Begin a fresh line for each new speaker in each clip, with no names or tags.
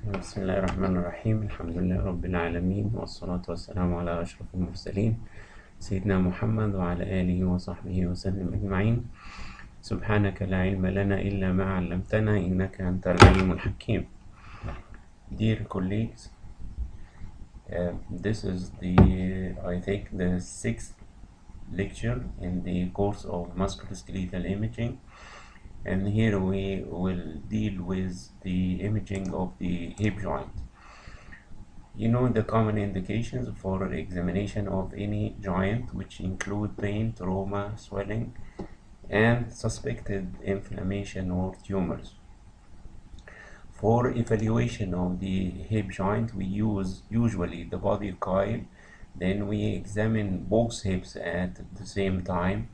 بسم الله الرحمن الرحيم. الحمد لله رب العالمين، والصلاة والسلام على أشرف المرسلين سيدنا محمد وعلى آله وصحبه وسلم أجمعين. سبحانك لا علم لنا إلا ما علمتنا إنك أنت العليم الحكيم. Dear colleagues, this is I think the sixth lecture in the course of musculoskeletal imaging, and here we will deal with the imaging of the hip joint. You know the common indications for examination of any joint, which include pain, trauma, swelling, and suspected inflammation or tumors. For evaluation of the hip joint, we use usually the body coil. Then we examine both hips at the same time.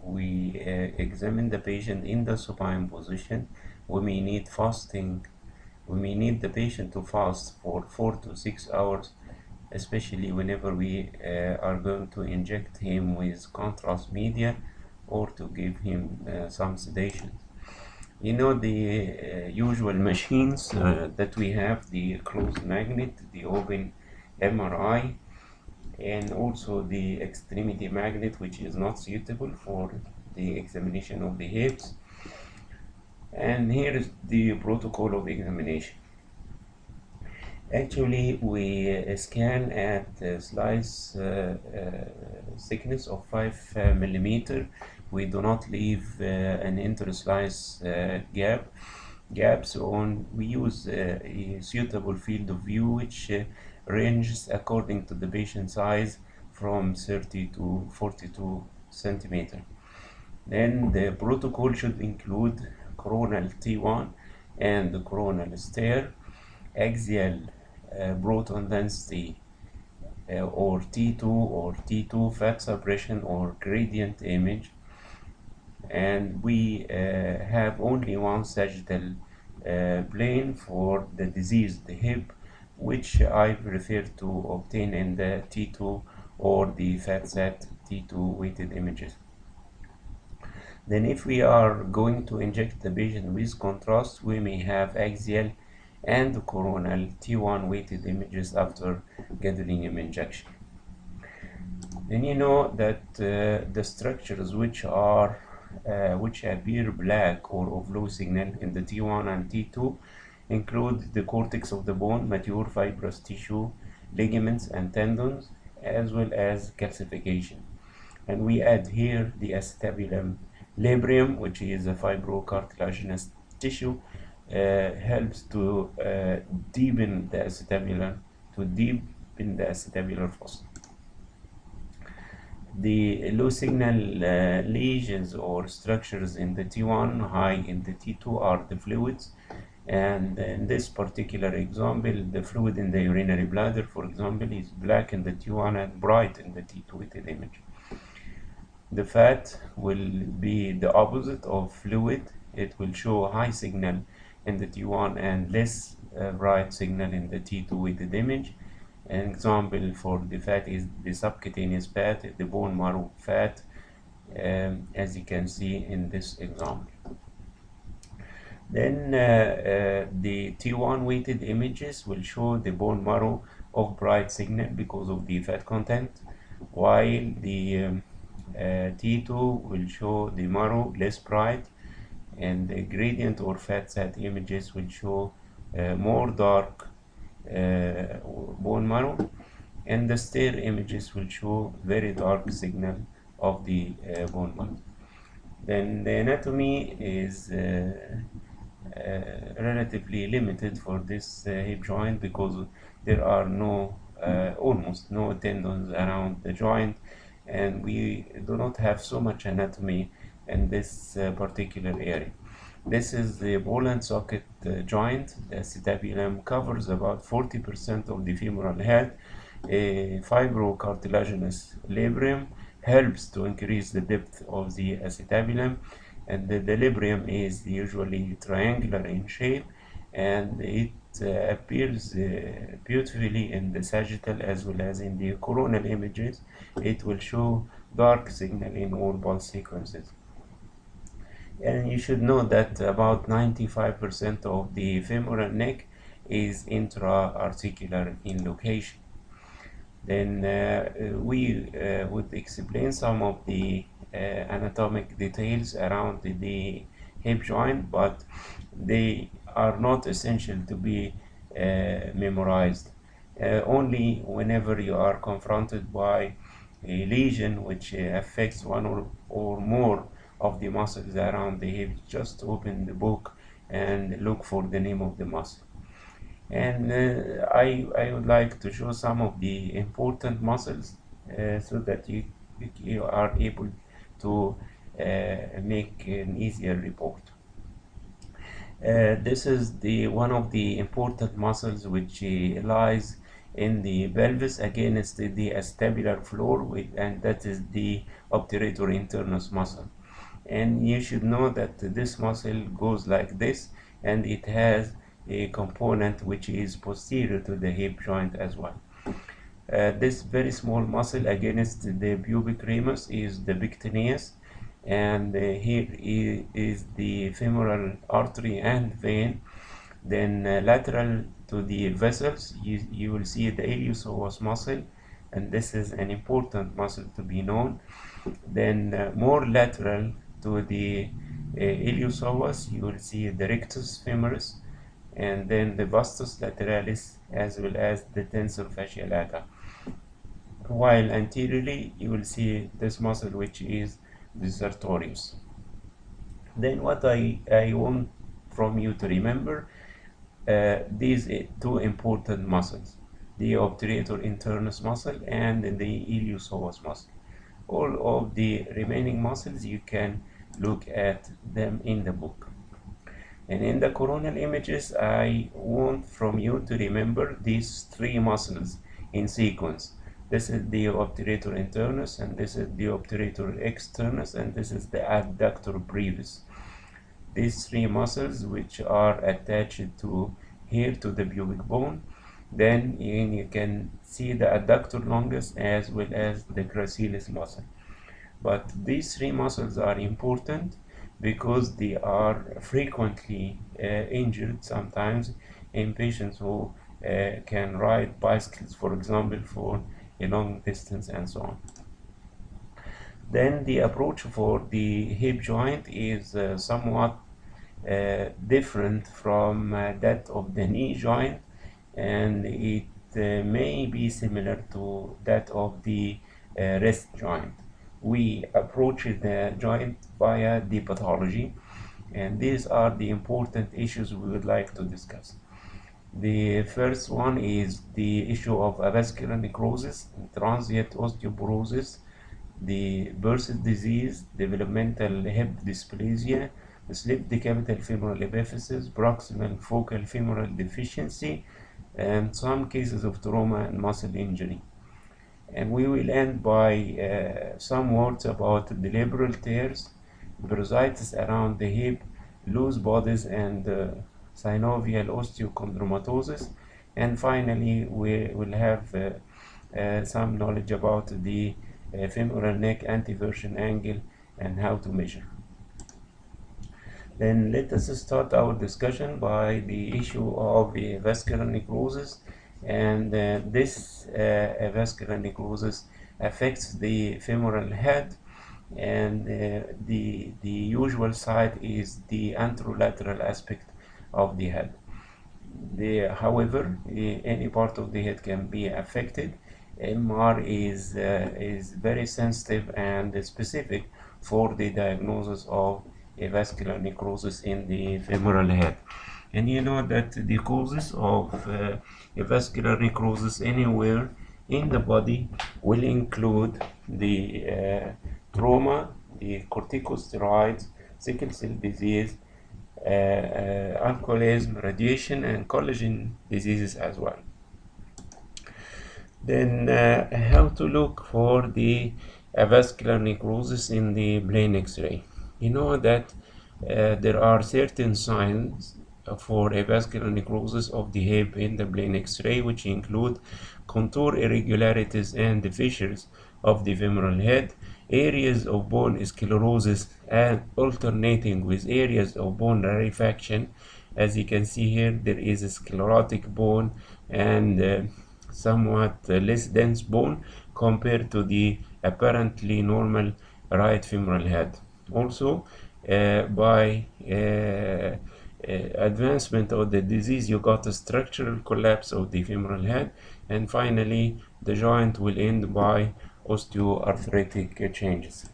We examine the patient in the supine position. We may need fasting. We may need the patient to fast for 4 to 6 hours, especially whenever we are going to inject him with contrast media or to give him some sedation. You know the usual machines that we have, the closed magnet, the open MRI, and also the extremity magnet, which is not suitable for the examination of the hips. And here is the protocol of examination. Actually, we scan at a slice thickness of 5 millimeter. We do not leave an interslice gaps on. We use a suitable field of view which ranges according to the patient size from 30 to 42 centimeter. Then the protocol should include coronal T1 and the coronal stare, axial proton density or T2 fat suppression or gradient image, and we have only one sagittal plane for the diseased hip, which I prefer to obtain in the T2 or the FATSat T2 weighted images. Then if we are going to inject the patient with contrast, we may have axial and coronal T1 weighted images after gadolinium injection. Then you know that the structures which appear black or of low signal in the T1 and T2 include the cortex of the bone, mature fibrous tissue, ligaments and tendons, as well as calcification. And we add here the acetabulum labrium, which is a fibrocartilaginous tissue, helps to deepen the acetabular fossa. The low signal lesions or structures in the T1, high in the T2 are the fluids, and in this particular example, the fluid in the urinary bladder, for example, is black in the T1 and bright in the T2 weighted image. The fat will be the opposite of fluid. It will show high signal in the T1 and less bright signal in the T2 weighted image. An example for the fat is the subcutaneous fat, the bone marrow fat, as you can see in this example. Then the T1 weighted images will show the bone marrow of bright signal because of the fat content, while the T2 will show the marrow less bright, and the gradient or FATSat images will show more dark bone marrow, and the stare images will show very dark signal of the bone marrow. Then the anatomy is relatively limited for this hip joint because there are almost no tendons around the joint, and we do not have so much anatomy in this particular area. This is the ball and socket joint. The acetabulum covers about 40% of the femoral head. A fibrocartilaginous labrium helps to increase the depth of the acetabulum, and the labrium is usually triangular in shape, and it appears beautifully in the sagittal as well as in the coronal images. It will show dark signal in all pulse sequences. And you should know that about 95% of the femoral neck is intra-articular in location. Then we would explain some of the anatomic details around the hip joint, but they are not essential to be memorized. Only whenever you are confronted by a lesion which affects one or more of the muscles around the hip, just open the book and look for the name of the muscle. And I would like to show some of the important muscles so that you are able to make an easier report. This is the one of the important muscles which lies in the pelvis against the acetabular floor, and that is the obturator internus muscle. And you should know that this muscle goes like this, and it has a component which is posterior to the hip joint as well. This very small muscle against the pubic ramus is the pectineus, and here is the femoral artery and vein. Then lateral to the vessels, you will see the iliopsoas muscle, and this is an important muscle to be known. Then more lateral to the iliopsoas, you will see the rectus femoris, and then the vastus lateralis, as well as the tensor fasciae lata. While anteriorly, you will see this muscle which is the sartorius. Then what I want from you to remember, these two important muscles, the obturator internus muscle and the iliopsoas muscle. All of the remaining muscles, you can look at them in the book. And in the coronal images, I want from you to remember these three muscles in sequence. This is the obturator internus, and this is the obturator externus, and this is the adductor brevis. These three muscles which are attached to here to the pubic bone. Then you can see the adductor longus as well as the gracilis muscle. But these three muscles are important because they are frequently injured sometimes in patients who can ride bicycles, for example, for a long distance and so on. Then the approach for the hip joint is somewhat different from that of the knee joint, and it may be similar to that of the wrist joint. We approach the joint via the pathology, and these are the important issues we would like to discuss. The first one is the issue of avascular necrosis, transient osteoporosis, the Bursi's disease, developmental hip dysplasia, slip decapital femoral epiphysis, proximal focal femoral deficiency, and some cases of trauma and muscle injury. And we will end by some words about the labral tears, bursitis around the hip, loose bodies, and synovial osteochondromatosis. And finally, we will have some knowledge about the femoral neck anteversion angle and how to measure. Then let us start our discussion by the issue of vascular necrosis. And this vascular necrosis affects the femoral head, and the usual site is the anterolateral aspect of the head. However, any part of the head can be affected. MR is very sensitive and specific for the diagnosis of a vascular necrosis in the femoral head. And you know that the causes of a vascular necrosis anywhere in the body will include the trauma, the corticosteroids, sickle cell disease, alcoholism, radiation, and collagen diseases as well. Then how to look for the avascular necrosis in the plain X-ray. You know that there are certain signs for avascular necrosis of the hip in the plain X-ray, which include contour irregularities and the fissures of the femoral head, areas of bone sclerosis and alternating with areas of bone rarefaction, As you can see here, there is a sclerotic bone and somewhat less dense bone compared to the apparently normal right femoral head. Also, by advancement of the disease, you got a structural collapse of the femoral head, and finally the joint will end by osteoarthritic changes.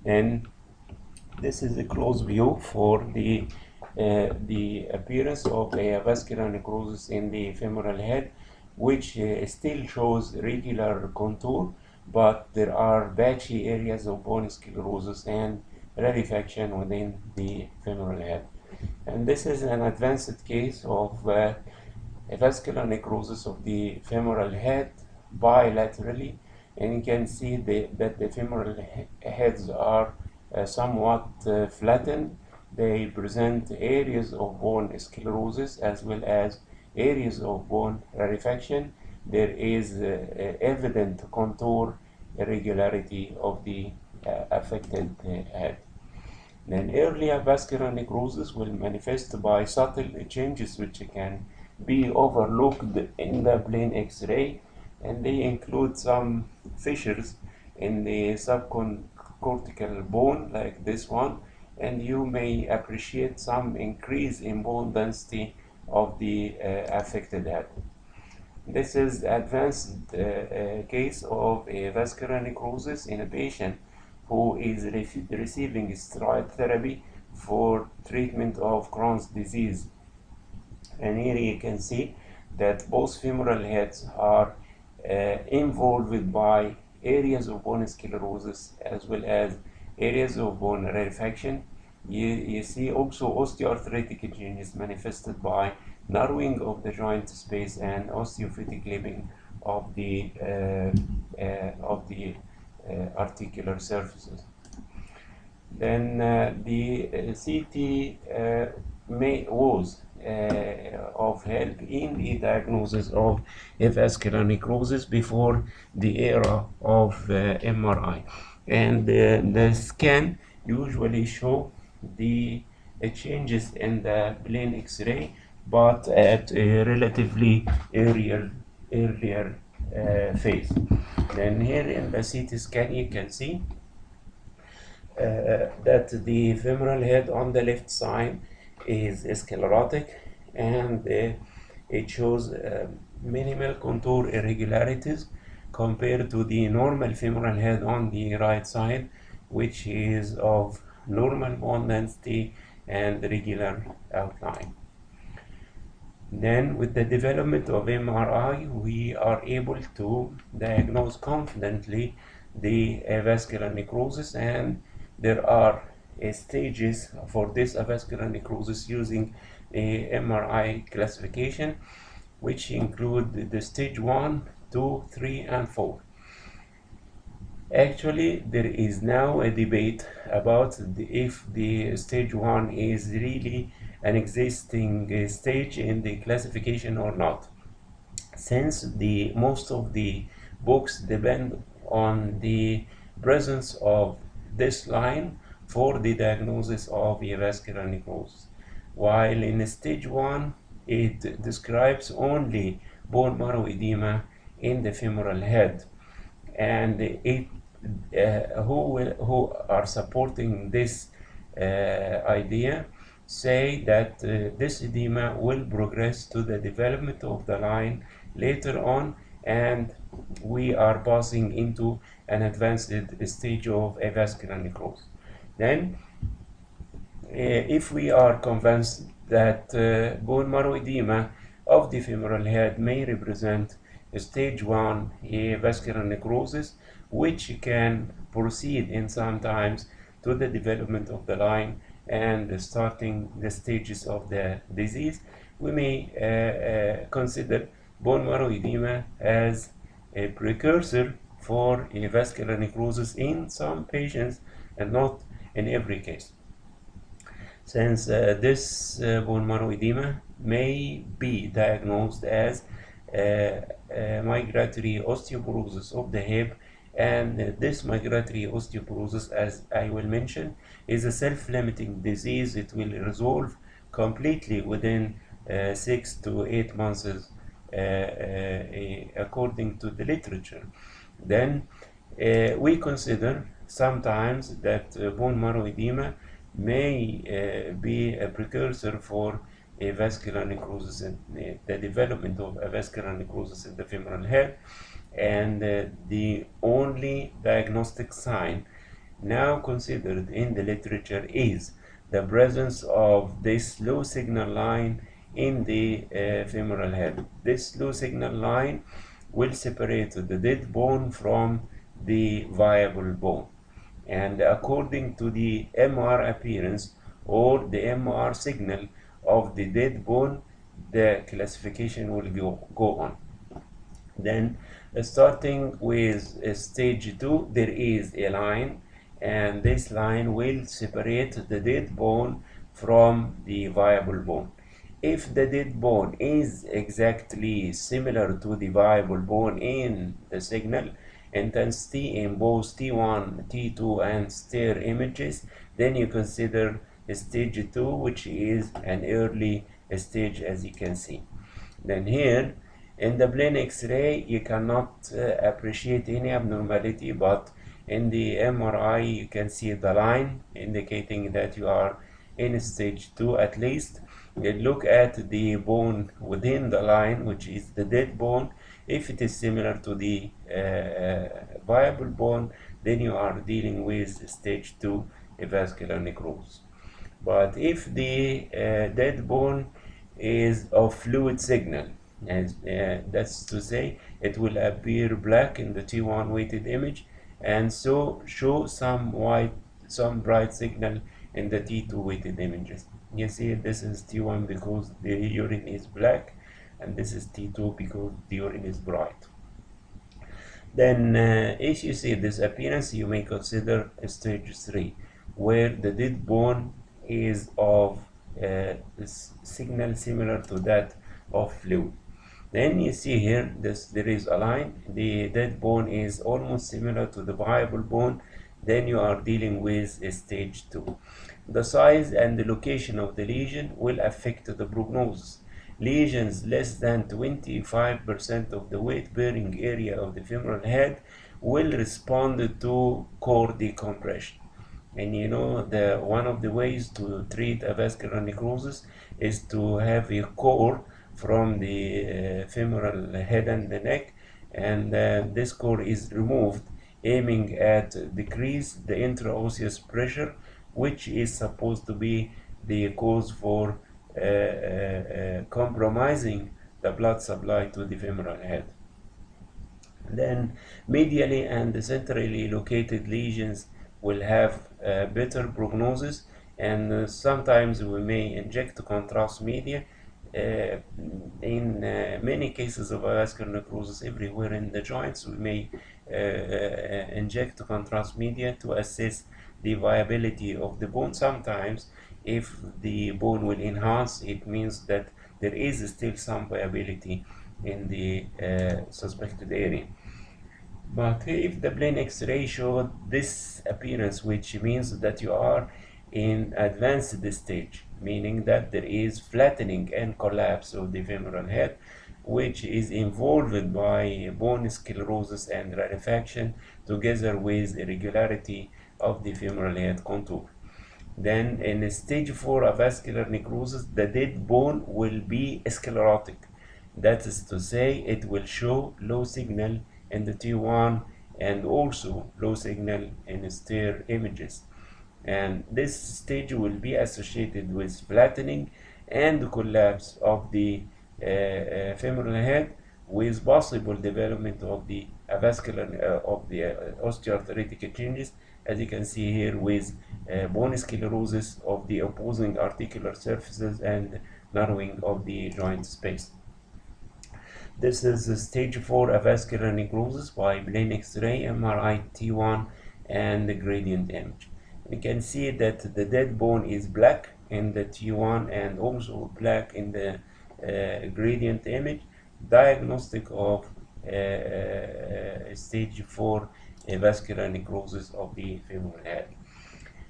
And this is a close view for the appearance of a vascular necrosis in the femoral head, which still shows regular contour, but there are patchy areas of bone sclerosis and rarefaction within the femoral head. And this is an advanced case of a vascular necrosis of the femoral head bilaterally, and you can see that the femoral heads are somewhat flattened. They present areas of bone sclerosis as well as areas of bone rarefaction. There is evident contour irregularity of the affected head. Then earlier vascular necrosis will manifest by subtle changes which can be overlooked in the plain X-ray, and they include some fissures in the subcortical bone like this one, and you may appreciate some increase in bone density of the affected head. This is advanced case of a vascular necrosis in a patient who is receiving steroid therapy for treatment of Crohn's disease. And here you can see that both femoral heads are involved by areas of bone sclerosis as well as areas of bone rarefaction. You see also osteoarthritic changes manifested by narrowing of the joint space and osteophytic clipping of the articular surfaces. Then the CT was of help in the diagnosis of vascular necrosis before the era of MRI, and the scan usually show the changes in the plain X-ray, but at a relatively earlier phase. Then here in the CT scan you can see that the femoral head on the left side is sclerotic, and it shows minimal contour irregularities compared to the normal femoral head on the right side, which is of normal bone density and regular outline. Then with the development of MRI, we are able to diagnose confidently the avascular necrosis, and there are stages for this avascular necrosis using a MRI classification, which include the stage 1, 2, 3, and 4. Actually, there is now a debate about if the stage 1 is really an existing stage in the classification or not, since most of the books depend on the presence of this line for the diagnosis of avascular necrosis, while in stage 1 it describes only bone marrow edema in the femoral head, and who are supporting this idea say that this edema will progress to the development of the line later on, and we are passing into an advanced stage of avascular necrosis. Then, if we are convinced that bone marrow edema of the femoral head may represent stage 1 avascular necrosis, which can proceed in sometimes to the development of the line and starting the stages of the disease, we may consider bone marrow edema as a precursor for avascular necrosis in some patients and not in every case. Since this bone marrow edema may be diagnosed as migratory osteoporosis of the hip, and this migratory osteoporosis, as I will mention, is a self-limiting disease. It will resolve completely within 6 to 8 months, according to the literature. Then we consider sometimes that bone marrow edema may be a precursor for a vascular necrosis, and the development of a vascular necrosis in the femoral head, and the only diagnostic sign now considered in the literature is the presence of this low signal line in the femoral head. This low signal line will separate the dead bone from the viable bone. And according to the MR appearance or the MR signal of the dead bone, the classification will go on. Then starting with stage 2, there is a line, and this line will separate the dead bone from the viable bone. If the dead bone is exactly similar to the viable bone in the signal intensity in both T1, T2, and stir images, then you consider stage 2, which is an early stage, as you can see. Then here in the plain X-ray you cannot appreciate any abnormality, but in the MRI you can see the line indicating that you are in stage 2 at least. You look at the bone within the line, which is the dead bone. If it is similar to the viable bone, then you are dealing with stage 2 vascular necrosis. But if the dead bone is of fluid signal, as that's to say, it will appear black in the T1 weighted image, and so show some bright signal in the T2 weighted images. You see, this is T1 because the urine is black, and this is T2 because the urine is bright. Then if you see this appearance, you may consider stage 3, where the dead bone is of signal similar to that of fluid. Then you see here, there is a line. The dead bone is almost similar to the viable bone. Then you are dealing with stage 2. The size and the location of the lesion will affect the prognosis. Lesions less than 25% of the weight-bearing area of the femoral head will respond to core decompression. And you know, one of the ways to treat a vascular necrosis is to have a core from the femoral head and the neck, and this core is removed, aiming at decrease the intraosseous pressure, which is supposed to be the cause for compromising the blood supply to the femoral head. Then medially and centrally located lesions will have better prognosis, and sometimes we may inject contrast media. In many cases of vascular necrosis everywhere in the joints, we may inject contrast media to assess the viability of the bone. Sometimes if the bone will enhance, it means that there is still some viability in the suspected area. But if the plain X-ray showed this appearance, which means that you are in advanced stage, meaning that there is flattening and collapse of the femoral head, which is involved by bone sclerosis and rarefaction together with irregularity of the femoral head contour. Then in stage 4 of vascular necrosis, the dead bone will be sclerotic. That is to say, it will show low signal in the T1 and also low signal in stir images. And this stage will be associated with flattening and collapse of the femoral head, with possible development of the osteoarthritic changes, as you can see here, with bone sclerosis of the opposing articular surfaces and narrowing of the joint space. This is stage 4 avascular necrosis by plain X-ray, MRI, T1, and the gradient image. We can see that the dead bone is black in the T1 and also black in the gradient image, diagnostic of stage 4 vascular necrosis of the femoral head.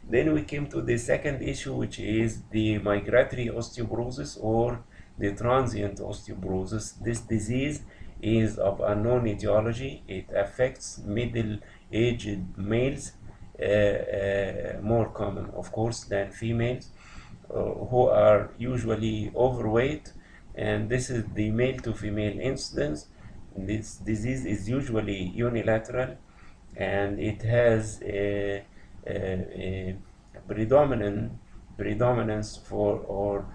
Then we came to the second issue, which is the migratory osteoporosis or the transient osteoporosis. This disease is of unknown etiology. It affects middle-aged males, more common, of course, than females, who are usually overweight, and this is the male to female incidence. This disease is usually unilateral, and it has a predominance for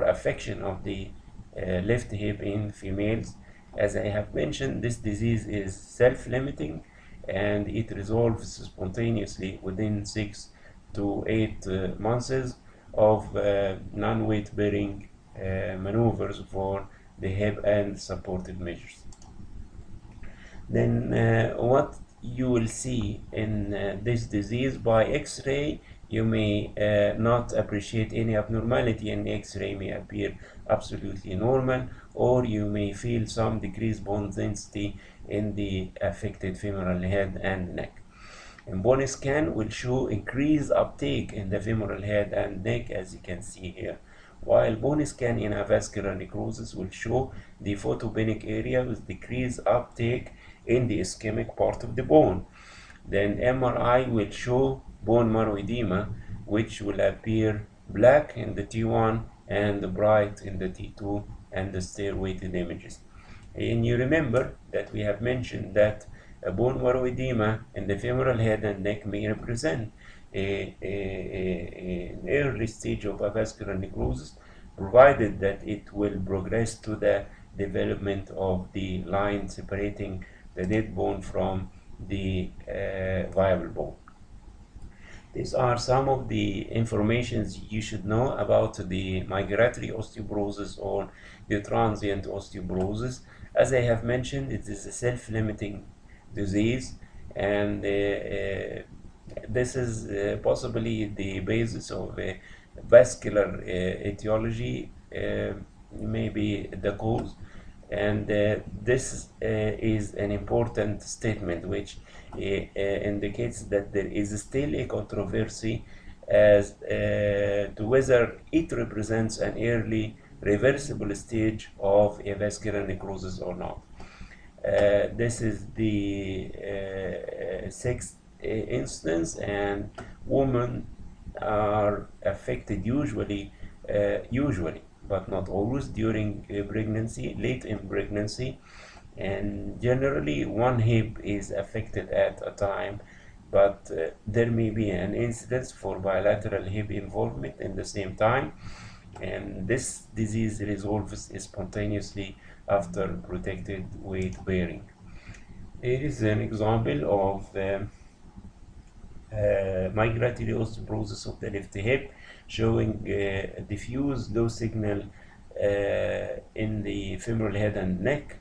affection of the left hip in females. As I have mentioned, this disease is self-limiting, and it resolves spontaneously within 6 to 8 months of non-weight bearing maneuvers for the hip and supportive measures. Then what you will see in this disease by X-ray, you may not appreciate any abnormality, and X-ray may appear absolutely normal, or you may feel some decreased bone density in the affected femoral head and neck. And bone scan will show increased uptake in the femoral head and neck, as you can see here, while bone scan in avascular necrosis will show the photopenic area with decreased uptake in the ischemic part of the bone. Then MRI will show bone marrow edema, which will appear black in the T1 and bright in the T2 and the stair-weighted images. And you remember that we have mentioned that a bone marrow edema in the femoral head and neck may represent an early stage of avascular necrosis, provided that it will progress to the development of the line separating the dead bone from the viable bone. These are some of the informations you should know about the migratory osteoporosis or the transient osteoporosis. As I have mentioned, it is a self-limiting disease, and this is possibly the basis of vascular etiology, maybe the cause. And this is an important statement which indicates that there is still a controversy as to whether it represents an early reversible stage of avascular necrosis or not. This is the sixth instance, and women are affected usually, but not always, during pregnancy, late in pregnancy, and generally one hip is affected at a time, but there may be an incidence for bilateral hip involvement in the same time, and this disease resolves spontaneously after protected weight bearing. Here is an example of migratory osteoporosis of the left hip, showing diffuse low signal in the femoral head and neck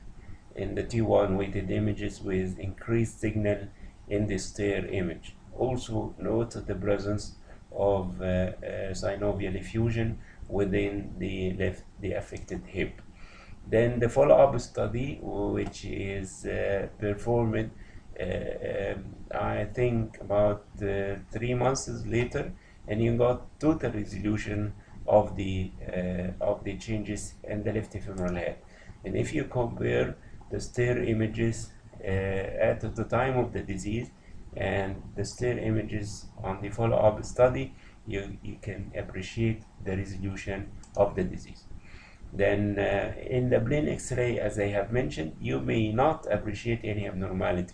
in the T1 weighted images, with increased signal in the stair image. Also note the presence of synovial effusion within the affected hip. Then the follow-up study, which is performed I think about 3 months later, and you got total resolution of the changes in the left femoral head. And if you compare the stair images at the time of the disease and the stair images on the follow-up study, you can appreciate the resolution of the disease. Then in the plain X-ray, as I have mentioned, you may not appreciate any abnormality.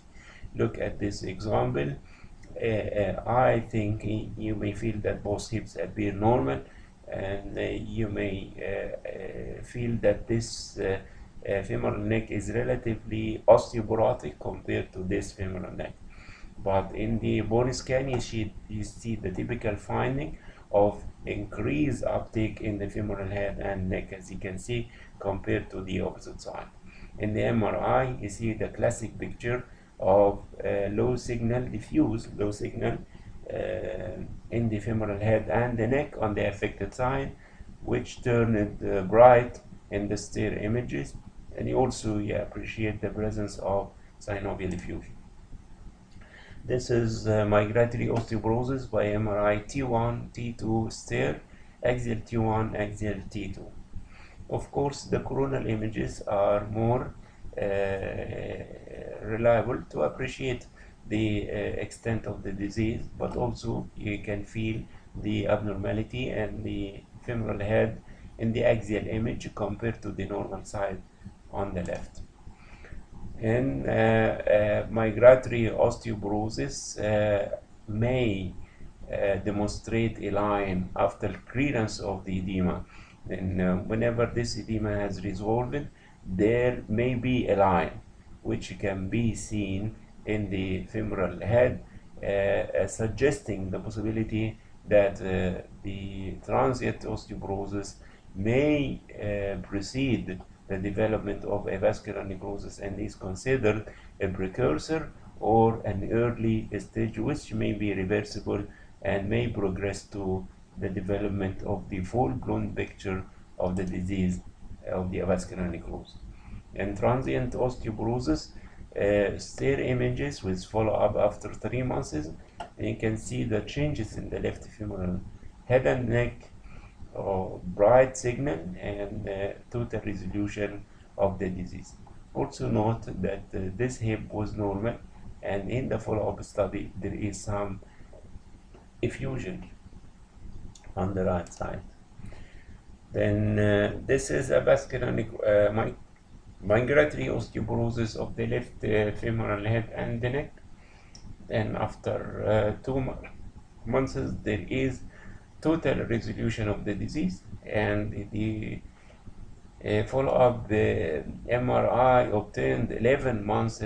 Look at this example. I think you may feel that both hips appear normal, and you may feel that this femoral neck is relatively osteoporotic compared to this femoral neck. But in the bone scan, you see the typical finding of increased uptake in the femoral head and neck, as you can see, compared to the opposite side. In the MRI, you see the classic picture of low signal, diffuse low signal in the femoral head and the neck on the affected side, which turned bright in the stair images, and you appreciate the presence of synovial effusion. This is migratory osteoporosis by MRI T1, T2 stair, axial T1, axial T2. Of course, the coronal images are more reliable to appreciate the extent of the disease, but also you can feel the abnormality and the femoral head in the axial image compared to the normal side on the left. In migratory osteoporosis may demonstrate a line after clearance of the edema. Then whenever this edema has resolved, there may be a line which can be seen in the femoral head, suggesting the possibility that the transient osteoporosis may precede the development of a vascular necrosis and is considered a precursor or an early stage which may be reversible and may progress to the development of the full-blown picture of the disease of the vascular necrosis. In transient osteoporosis, stair images with follow-up after 3 months, and you can see the changes in the left femoral head and neck, bright signal, and total resolution of the disease. Also note that this hip was normal, and in the follow-up study there is some effusion on the right side. Then this is a vascular migratory osteoporosis of the left femoral head and the neck. And after 2 months there is total resolution of the disease, and the follow-up MRI obtained 11 months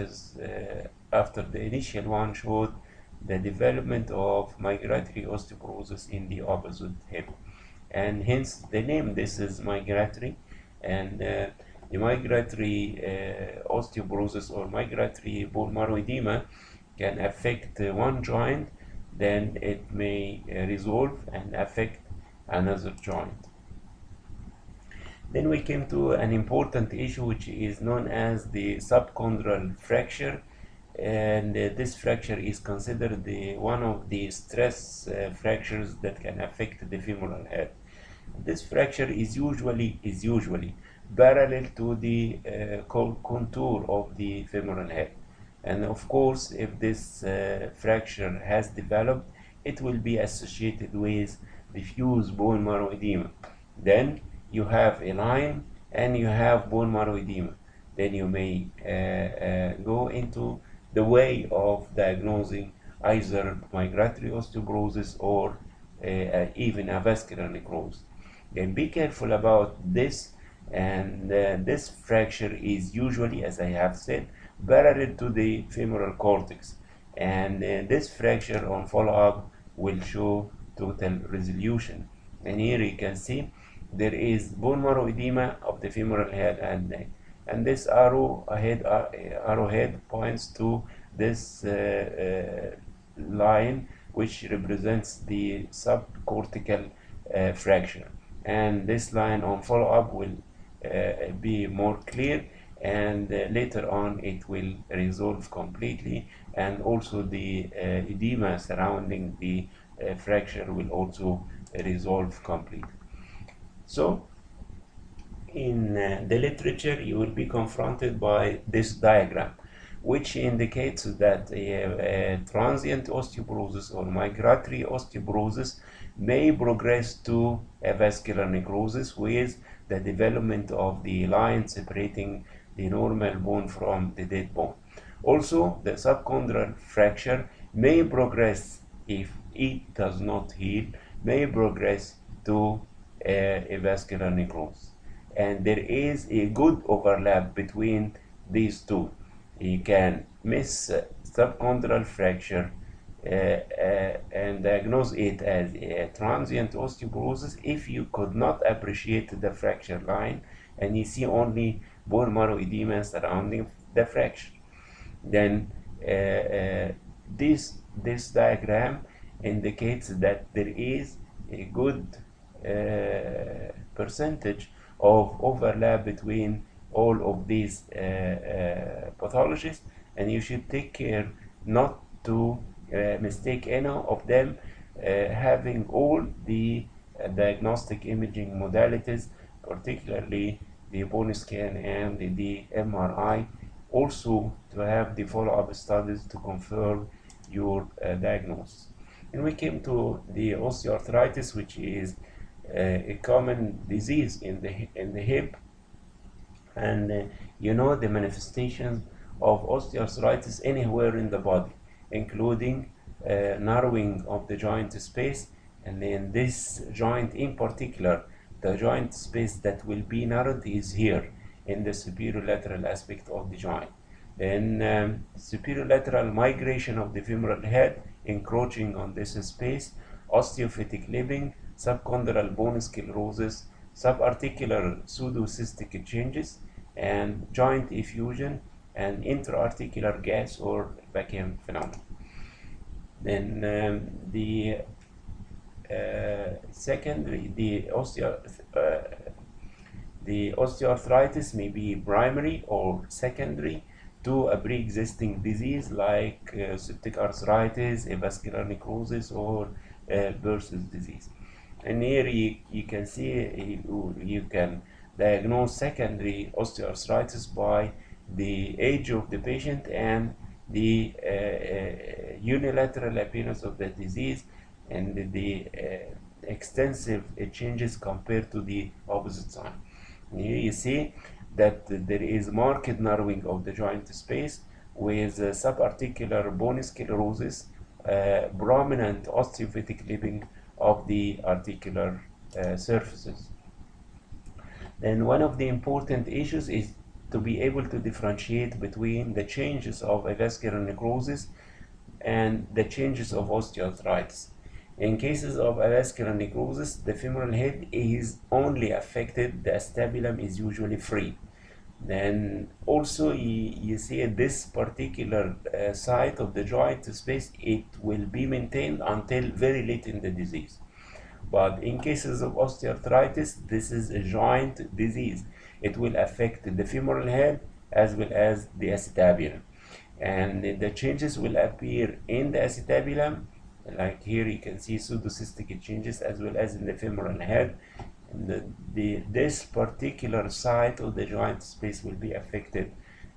after the initial one showed the development of migratory osteoporosis in the opposite hip, and hence the name. This is migratory, and the migratory osteoporosis or migratory bone marrow edema can affect one joint, then it may resolve and affect another joint. Then we came to an important issue which is known as the subchondral fracture, and this fracture is considered one of the stress fractures that can affect the femoral head. This fracture is usually parallel to the contour of the femoral head. And of course, if this fracture has developed, it will be associated with diffuse bone marrow edema. Then you have a line and you have bone marrow edema. Then you may go into the way of diagnosing either migratory osteoporosis or even a vascular necrosis. Then be careful about this, and this fracture is usually, as I have said, parallel to the femoral cortex, and this fracture on follow-up will show total resolution. And here you can see there is bone marrow edema of the femoral head and neck, and this arrowhead points to this line which represents the subcortical fracture, and this line on follow-up will be more clear, and later on it will resolve completely, and also the edema surrounding the fracture will also resolve completely. So in the literature you will be confronted by this diagram, which indicates that a transient osteoporosis or migratory osteoporosis may progress to a vascular necrosis with the development of the line separating the normal bone from the dead bone. Also, the subchondral fracture may progress, if it does not heal, may progress to a vascular necrosis. And there is a good overlap between these two. You can miss subchondral fracture and diagnose it as a transient osteoporosis if you could not appreciate the fracture line and you see only bone marrow edema surrounding the fracture. Then this diagram indicates that there is a good percentage of overlap between all of these pathologies, and you should take care not to mistake any of them having all the diagnostic imaging modalities, particularly the bone scan and the MRI, also to have the follow-up studies to confirm your diagnosis. And we came to the osteoarthritis, which is a common disease in the hip, and you know the manifestations of osteoarthritis anywhere in the body, including narrowing of the joint space, and in this joint in particular, the joint space that will be narrowed is here in the superior lateral aspect of the joint. Then superior lateral migration of the femoral head, encroaching on this space, osteophytic lipping, subchondral bone sclerosis, subarticular pseudocystic changes, and joint effusion and intra-articular gas or vacuum phenomena. Then the secondary, the osteoarthritis may be primary or secondary to a pre-existing disease like septic arthritis, avascular necrosis, or Bursa's disease. And here you can see you can diagnose secondary osteoarthritis by the age of the patient and the unilateral appearance of the disease and the extensive changes compared to the opposite side. Here you see that there is marked narrowing of the joint space with subarticular bone sclerosis, prominent osteophytic lipping of the articular surfaces. Then one of the important issues is to be able to differentiate between the changes of avascular necrosis and the changes of osteoarthritis. In cases of avascular necrosis, the femoral head is only affected, the acetabulum is usually free. Then also you see this particular site of the joint space, it will be maintained until very late in the disease. But in cases of osteoarthritis, this is a joint disease. It will affect the femoral head as well as the acetabulum. And the changes will appear in the acetabulum, like here you can see pseudocystic changes as well as in the femoral head. And this particular site of the joint space will be affected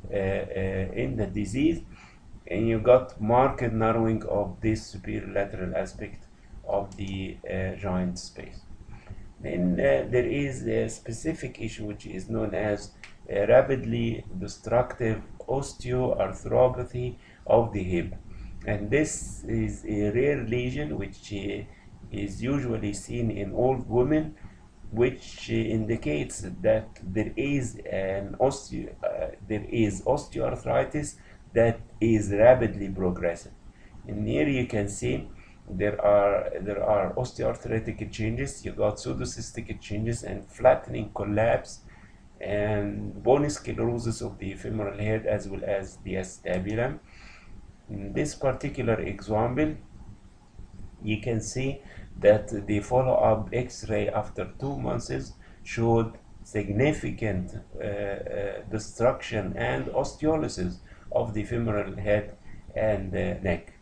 in the disease, and you got marked narrowing of this superior lateral aspect of the joint space. Then there is a specific issue which is known as rapidly destructive osteoarthropathy of the hip, and this is a rare lesion which is usually seen in old women, which indicates that there is osteoarthritis that is rapidly progressive. And here you can see there are osteoarthritic changes. You got pseudocystic changes and flattening collapse and bone sclerosis of the femoral head as well as the acetabulum. In this particular example, you can see that the follow-up X-ray after 2 months showed significant destruction and osteolysis of the femoral head and neck.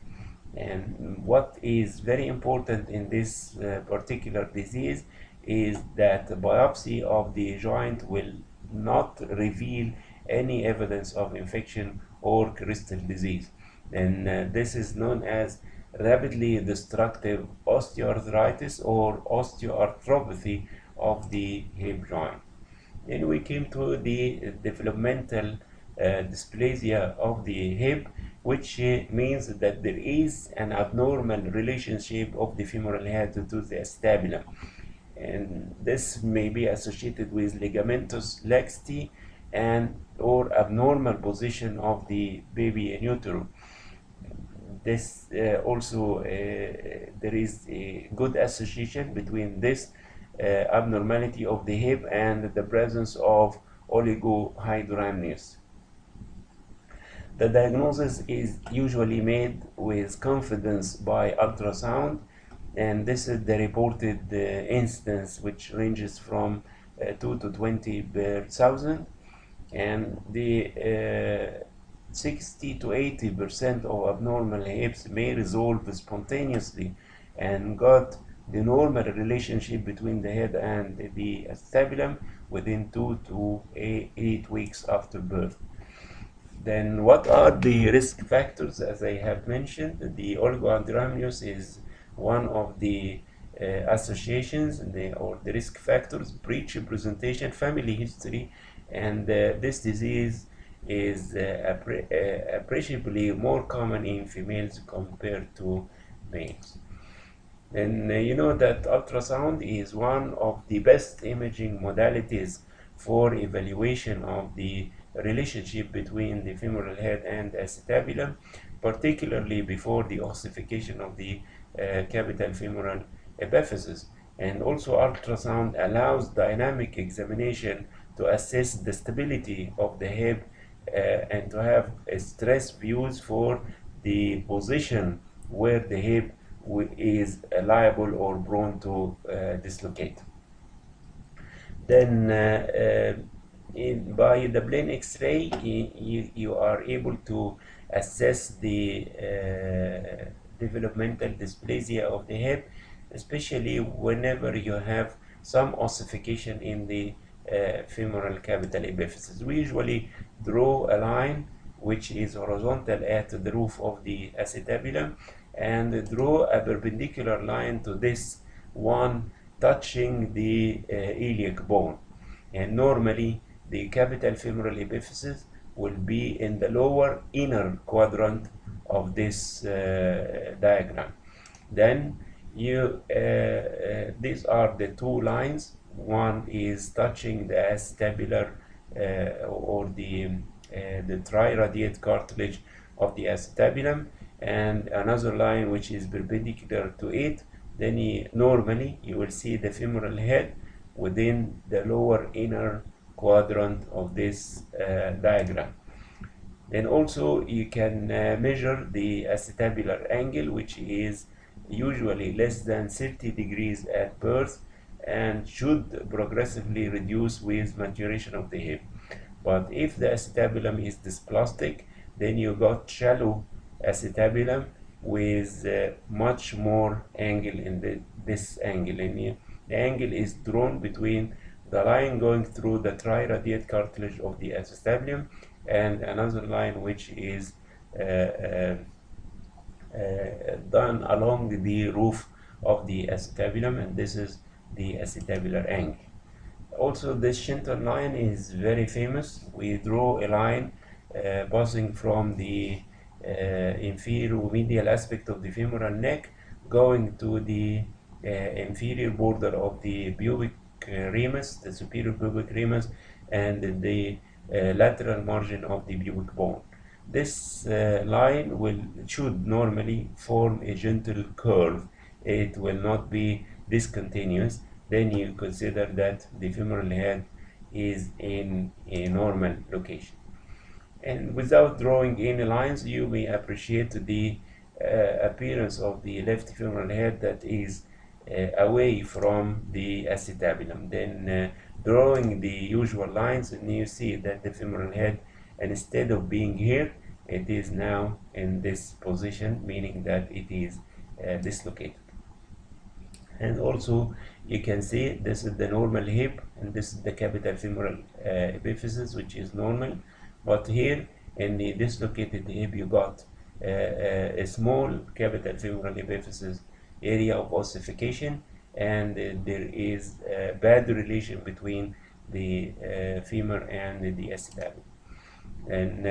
And what is very important in this particular disease is that biopsy of the joint will not reveal any evidence of infection or crystal disease. And this is known as rapidly destructive osteoarthritis or osteoarthropathy of the hip joint. Then we came to the developmental dysplasia of the hip, which means that there is an abnormal relationship of the femoral head to the acetabulum, and this may be associated with ligamentous laxity and or abnormal position of the baby in utero. This also there is a good association between this abnormality of the hip and the presence of oligohydramnios. The diagnosis is usually made with confidence by ultrasound, and this is the reported incidence, which ranges from 2 to 20 per thousand. And the 60 to 80% of abnormal hips may resolve spontaneously and got the normal relationship between the head and the acetabulum within 2 to 8 weeks after birth. Then what are the risk factors? As I have mentioned, the oligohydramnios is one of the associations or the risk factors: breech presentation, family history, and this disease is appreciably more common in females compared to males. And you know that ultrasound is one of the best imaging modalities for evaluation of the relationship between the femoral head and acetabulum, particularly before the ossification of the capital femoral epiphysis. And also ultrasound allows dynamic examination to assess the stability of the hip and to have stress views for the position where the hip is liable or prone to dislocate. Then by the plain X-ray, you are able to assess the developmental dysplasia of the hip, especially whenever you have some ossification in the femoral capital epiphysis. We usually draw a line which is horizontal at the roof of the acetabulum and draw a perpendicular line to this one touching the iliac bone. And normally the capital femoral epiphysis will be in the lower inner quadrant of this diagram. Then these are the two lines. One is touching the acetabular or the triradiate cartilage of the acetabulum, and another line which is perpendicular to it. Then normally you will see the femoral head within the lower inner quadrant of this diagram. Then also you can measure the acetabular angle, which is usually less than 30 degrees at birth and should progressively reduce with maturation of the hip. But if the acetabulum is dysplastic, then you got shallow acetabulum with much more angle in this angle. And the angle is drawn between the line going through the triradiate cartilage of the acetabulum and another line which is done along the roof of the acetabulum, and this is the acetabular angle. Also, this Schinter line is very famous. We draw a line passing from the inferior medial aspect of the femoral neck going to the inferior border of the pubic ramus, the superior pubic ramus, and the lateral margin of the pubic bone. This line should normally form a gentle curve. It will not be discontinuous. Then you consider that the femoral head is in a normal location. And without drawing any lines, you may appreciate the appearance of the left femoral head that is away from the acetabulum. Then drawing the usual lines, and you see that the femoral head, instead of being here, it is now in this position, meaning that it is dislocated. And also you can see this is the normal hip and this is the capital femoral epiphysis, which is normal. But here in the dislocated hip you got a small capital femoral epiphysis area of ossification, and there is a bad relation between the femur and the acetabulum. And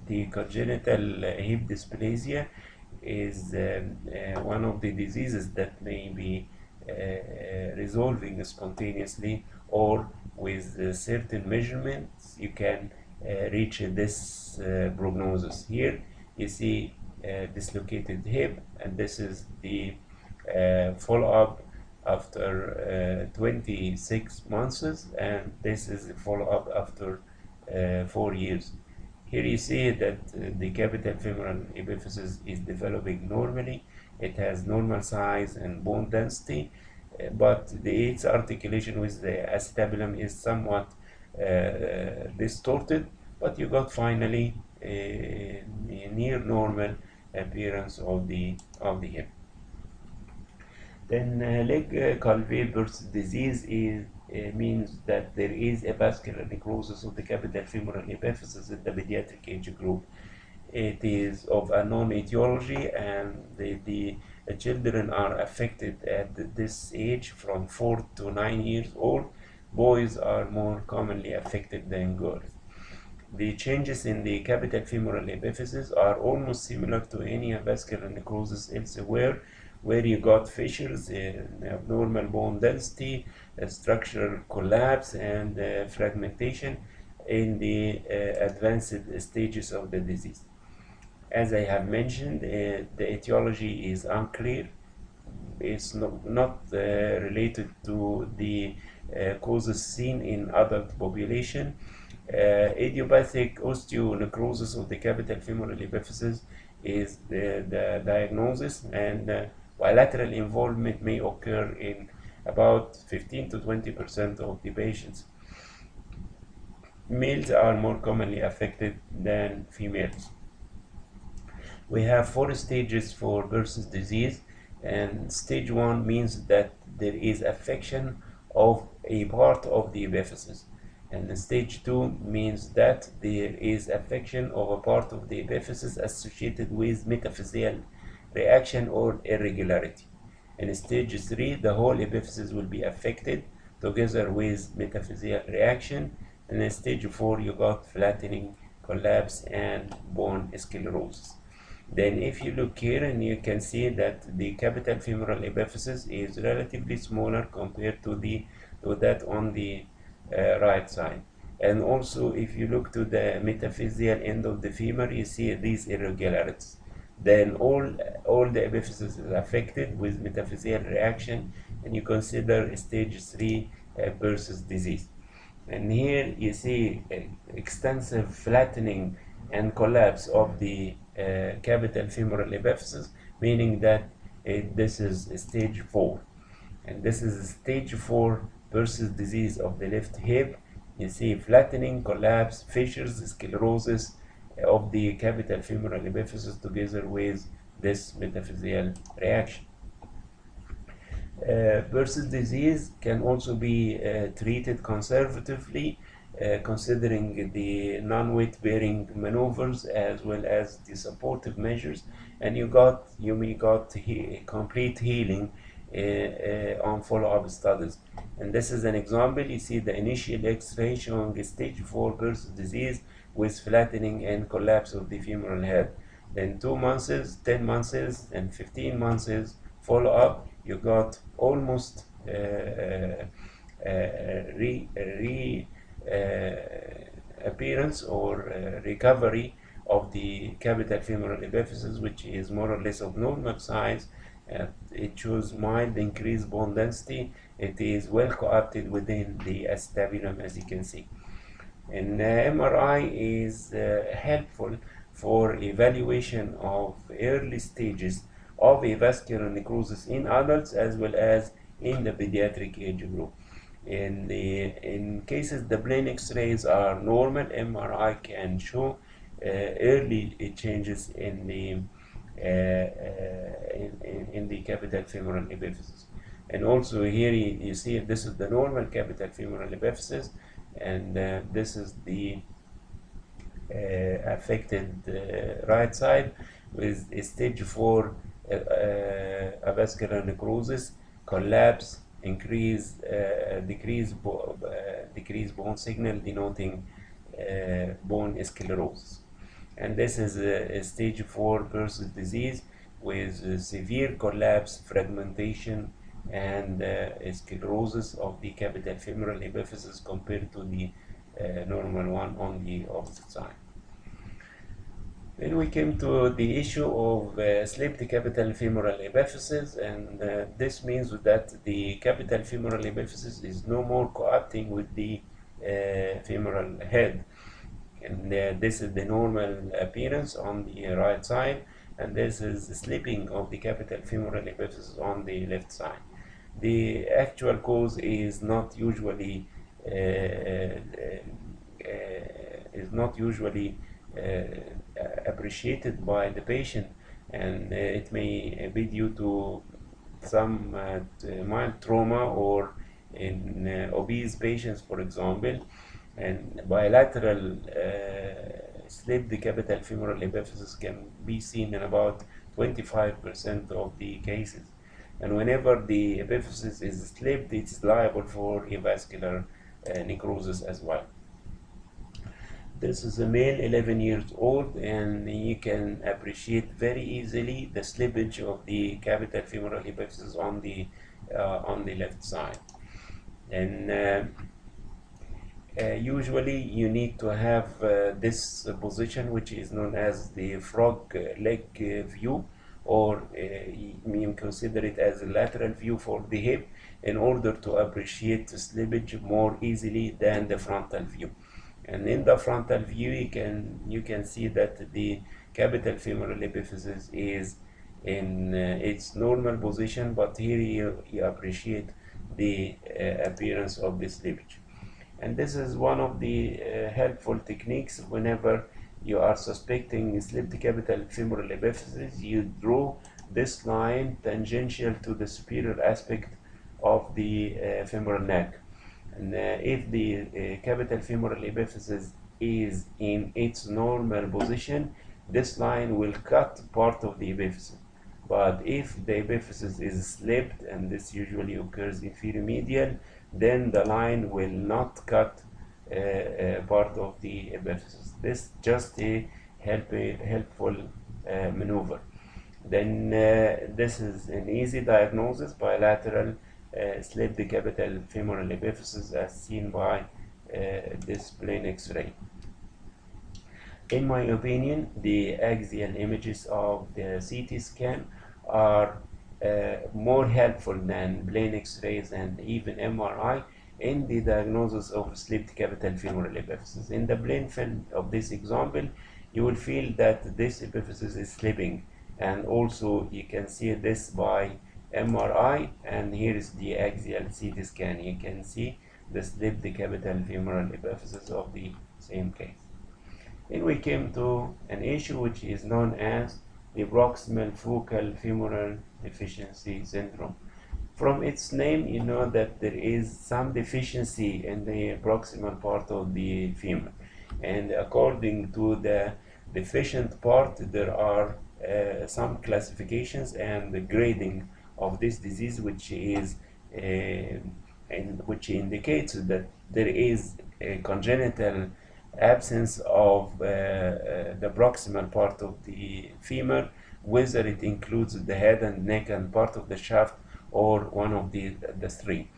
the congenital hip dysplasia is one of the diseases that may be resolving spontaneously, or with certain measurements you can reach this prognosis. Here you see dislocated hip, and this is the follow-up after 26 months, and this is the follow-up after 4 years. Here you see that the capital femoral epiphysis is developing normally. It has normal size and bone density, but its articulation with the acetabulum is somewhat distorted, but you got finally a near normal appearance of the hip. Then leg calvé burst disease means that there is a vascular necrosis of the capital femoral epiphysis in the pediatric age group. It is of unknown etiology, and the children are affected at this age from 4 to 9 years old. Boys are more commonly affected than girls. The changes in the capital femoral epiphysis are almost similar to any vascular necrosis elsewhere, where you got fissures, abnormal bone density, structural collapse, and fragmentation in the advanced stages of the disease. As I have mentioned, the etiology is unclear. It's not related to the causes seen in adult population. Idiopathic osteonecrosis of the capital femoral epiphysis is the diagnosis, and bilateral involvement may occur in about 15 to 20% of the patients. Males are more commonly affected than females. We have 4 stages for Behçet's disease, and stage 1 means that there is affection of a part of the epiphysis, and stage 2 means that there is affection of a part of the epiphysis associated with metaphyseal reaction or irregularity. In stage 3, the whole epiphysis will be affected together with metaphyseal reaction, and in stage 4 you got flattening, collapse, and bone sclerosis. Then if you look here, and you can see that the capital femoral epiphysis is relatively smaller compared to that on the right side. And also if you look to the metaphyseal end of the femur, you see these irregularities. Then all the epiphysis is affected with metaphyseal reaction, and you consider stage 3 Behçet's disease. And here you see extensive flattening and collapse of the capital femoral epiphysis, meaning that this is stage 4. And this is stage 4 Behçet's disease of the left hip. You see flattening, collapse, fissures, sclerosis of the capital femoral epiphysis together with this metaphyseal reaction. Behçet's disease can also be treated conservatively, considering the non-weight bearing maneuvers as well as the supportive measures, and you may got complete healing on follow-up studies. And this is an example. You see the initial X-ray showing stage 4 Behçet's disease with flattening and collapse of the femoral head. Then 2 months, 10 months, and 15 months follow-up, you got almost appearance or recovery of the capital femoral epiphysis, which is more or less of normal size. It shows mild increased bone density. It is well co-opted within the acetabulum, as you can see. And MRI is helpful for evaluation of early stages of avascular necrosis in adults as well as in the pediatric age group. In cases the plain X-rays are normal, MRI can show early changes in the capital femoral epiphysis. And also here you see this is the normal capital femoral epiphysis, and this is the affected right side with stage 4 avascular necrosis, collapse, decreased bone signal denoting bone sclerosis. And this is a stage 4 Behçet's disease with severe collapse, fragmentation, and sclerosis of the capital femoral epiphysis compared to the normal one on the opposite side. Then we came to the issue of slipped capital femoral epiphysis, and this means that the capital femoral epiphysis is no more co-opting with the femoral head. And this is the normal appearance on the right side, and this is the slipping of the capital femoral epiphysis on the left side. The actual cause is not usually not usually appreciated by the patient, and it may be due to some mild trauma, or in obese patients, for example. And bilateral slip decapital femoral epiphysis can be seen in about 25% of the cases. And whenever the epiphysis is slipped, it's liable for avascular necrosis as well. This is a male, 11 years old, and you can appreciate very easily the slippage of the capital femoral epiphysis on the left side. And usually you need to have this position, which is known as the frog leg view, or you consider it as a lateral view for the hip, in order to appreciate the slippage more easily than the frontal view. And in the frontal view, you can see that the capital femoral epiphysis is in its normal position, but here you appreciate the appearance of the slippage. And this is one of the helpful techniques whenever you are suspecting slipped capital femoral epiphysis. You draw this line tangential to the superior aspect of the femoral neck. And if the capital femoral epiphysis is in its normal position, this line will cut part of the epiphysis. But if the epiphysis is slipped, and this usually occurs inferior medial, then the line will not cut part of the epiphysis. This just a helpful maneuver. Then this is an easy diagnosis: bilateral slip decapital femoral epiphysis, as seen by this plain X-ray. In my opinion, the axial images of the CT scan are more helpful than plain X-rays and even MRI in the diagnosis of slipped capital femoral epiphysis. In the plain film of this example, you will feel that this epiphysis is slipping, and also you can see this by MRI, and here is the axial CT scan. You can see the slipped capital femoral epiphysis of the same case. Then we came to an issue which is known as the proximal focal femoral deficiency syndrome. From its name, you know that there is some deficiency in the proximal part of the femur, and according to the deficient part, there are some classifications and the grading of this disease, which is and which indicates that there is a congenital absence of the proximal part of the femur, whether it includes the head and neck and part of the shaft, or one of the three.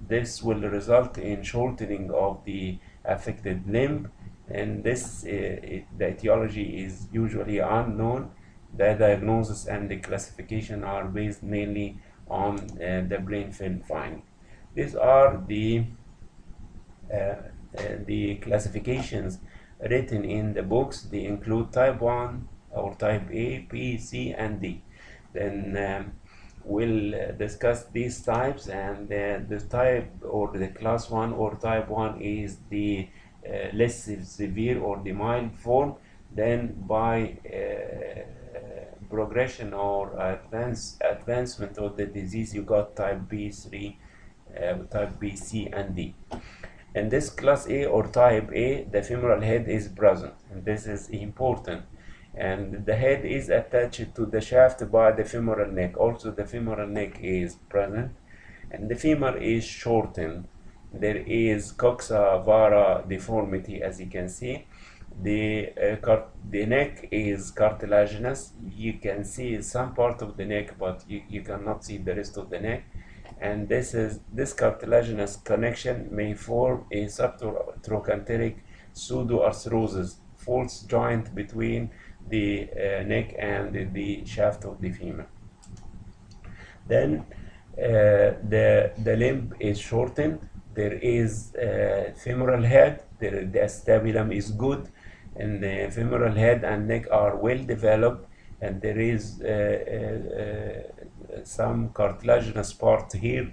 This will result in shortening of the affected limb, and this the etiology is usually unknown. The diagnosis and the classification are based mainly on the brain film finding. These are the classifications written in the books. They include type 1 or type A, B, C, and D. Then we'll discuss these types, and the type or the class 1 or type 1 is the less severe or the mild form. Then by progression or advancement of the disease, you got type B3, type B, C, and D. In this class A or type A, the femoral head is present, and this is important. And the head is attached to the shaft by the femoral neck. Also, the femoral neck is present, and the femur is shortened. There is coxa vara deformity, as you can see. The neck is cartilaginous. You can see some part of the neck, but you cannot see the rest of the neck. And this cartilaginous connection may form a subtrochanteric pseudoarthrosis, false joint between the neck and the shaft of the femur. Then the limb is shortened. There is femoral head. The acetabulum is good, and the femoral head and neck are well developed, and there is some cartilaginous part here.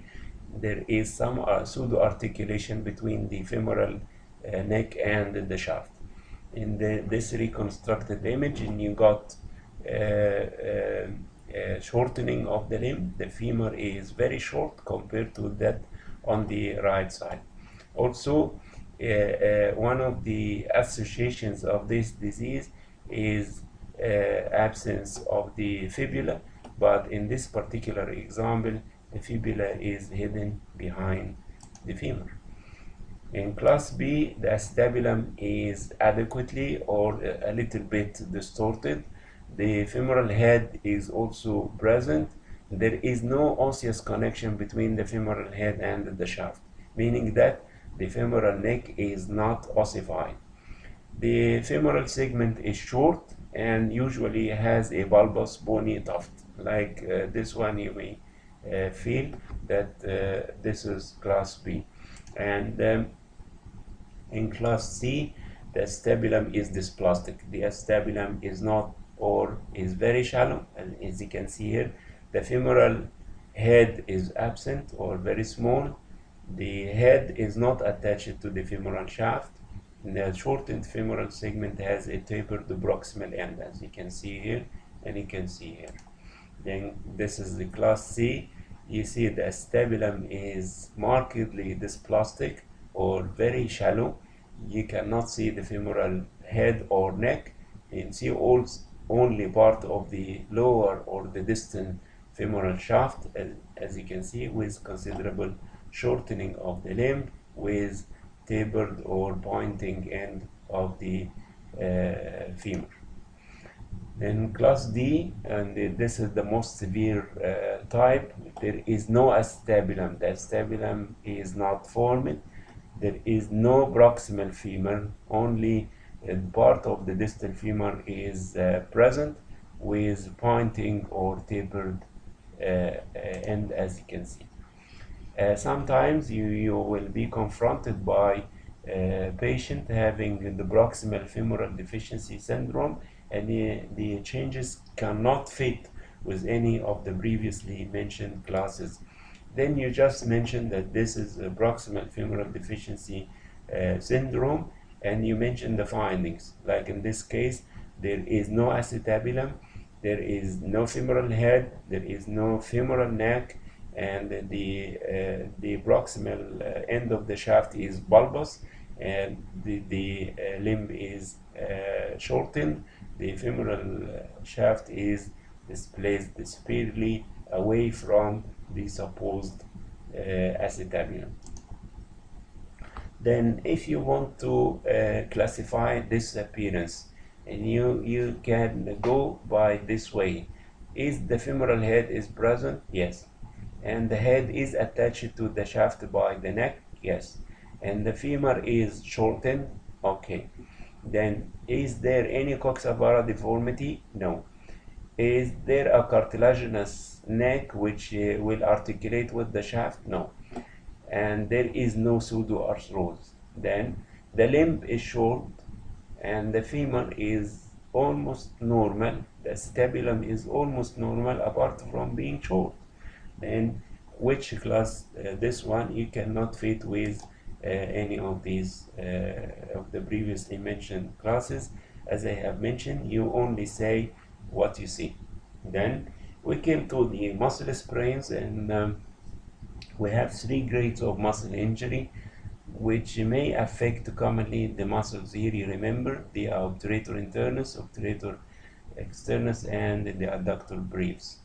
There is some pseudo articulation between the femoral neck and the shaft. in this reconstructed image, and you got shortening of the limb. The femur is very short compared to that on the right side. Also, one of the associations of this disease is absence of the fibula, but in this particular example, the fibula is hidden behind the femur. In class B, the acetabulum is adequately or a little bit distorted. The femoral head is also present. There is no osseous connection between the femoral head and the shaft, meaning that the femoral neck is not ossified. The femoral segment is short and usually has a bulbous bony tuft. Like this one, you may feel that this is class B. And in class C, the acetabulum is dysplastic. The acetabulum is not or is very shallow, and as you can see here, the femoral head is absent or very small. The head is not attached to the femoral shaft. The shortened femoral segment has a tapered proximal end, as you can see here and you can see here. Then this is the class C. You see the acetabulum is markedly dysplastic or very shallow. You cannot see the femoral head or neck. You can see only part of the lower or the distant femoral shaft, as you can see, with considerable shortening of the limb, with tapered or pointing end of the femur. In class D, and this is the most severe type, there is no acetabulum. The acetabulum is not formed. There is no proximal femur, only part of the distal femur is present with pointing or tapered end, as you can see. Sometimes you will be confronted by a patient having the proximal femoral deficiency syndrome, and the changes cannot fit with any of the previously mentioned classes. Then you just mentioned that this is a proximal femoral deficiency syndrome, and you mentioned the findings. Like in this case, there is no acetabulum, there is no femoral head, there is no femoral neck, and the proximal end of the shaft is bulbous, and the limb is shortened. The femoral shaft is displaced severely away from the supposed acetabulum. Then if you want to classify this appearance, and you can go by this way. Is the femoral head is present? Yes. And the head is attached to the shaft by the neck? Yes. And the femur is shortened? Okay. Then is there any coxavara deformity? No. Is there a cartilaginous neck which will articulate with the shaft? No. And there is no pseudoarthrosis. Then the limb is short and the femur is almost normal. The acetabulum is almost normal apart from being short. Then which class? This one you cannot fit with any of these of the previously mentioned classes. As I have mentioned, you only say what you see. Then we came to the muscle sprains, and we have 3 grades of muscle injury which may affect commonly the muscles here. You remember the obturator internus, obturator externus, and the adductor brevis.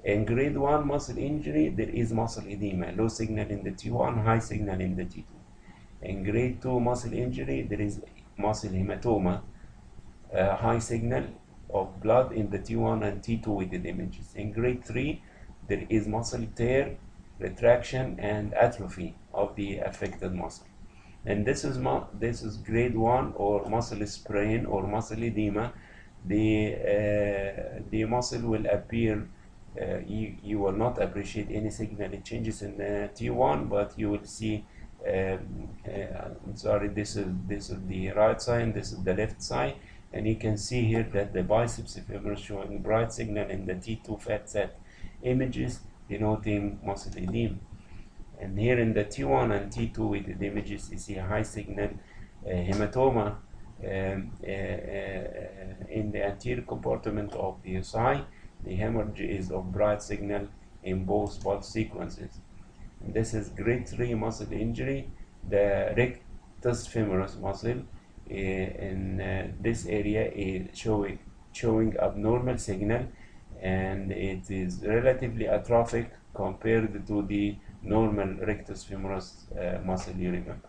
In grade 1 muscle injury, there is muscle edema, low signal in the T1, high signal in the T2. In grade 2 muscle injury, there is muscle hematoma, high signal of blood in the T1 and T2 with the images. In grade 3, there is muscle tear, retraction, and atrophy of the affected muscle. And this is grade 1 or muscle sprain or muscle edema. The muscle will appear. You will not appreciate any signal changes in the T1, but you will see. Sorry, this is the right side, this is the left side, and you can see here that the biceps femur showing bright signal in the T2 fat set images, denoting muscle edema. And here in the T1 and T2 with the images, you see high signal hematoma in the anterior compartment of the thigh. The hemorrhage is of bright signal in both pulse sequences. This is grade 3 muscle injury. The rectus femoris muscle in this area is showing abnormal signal, and it is relatively atrophic compared to the normal rectus femoris muscle, you remember.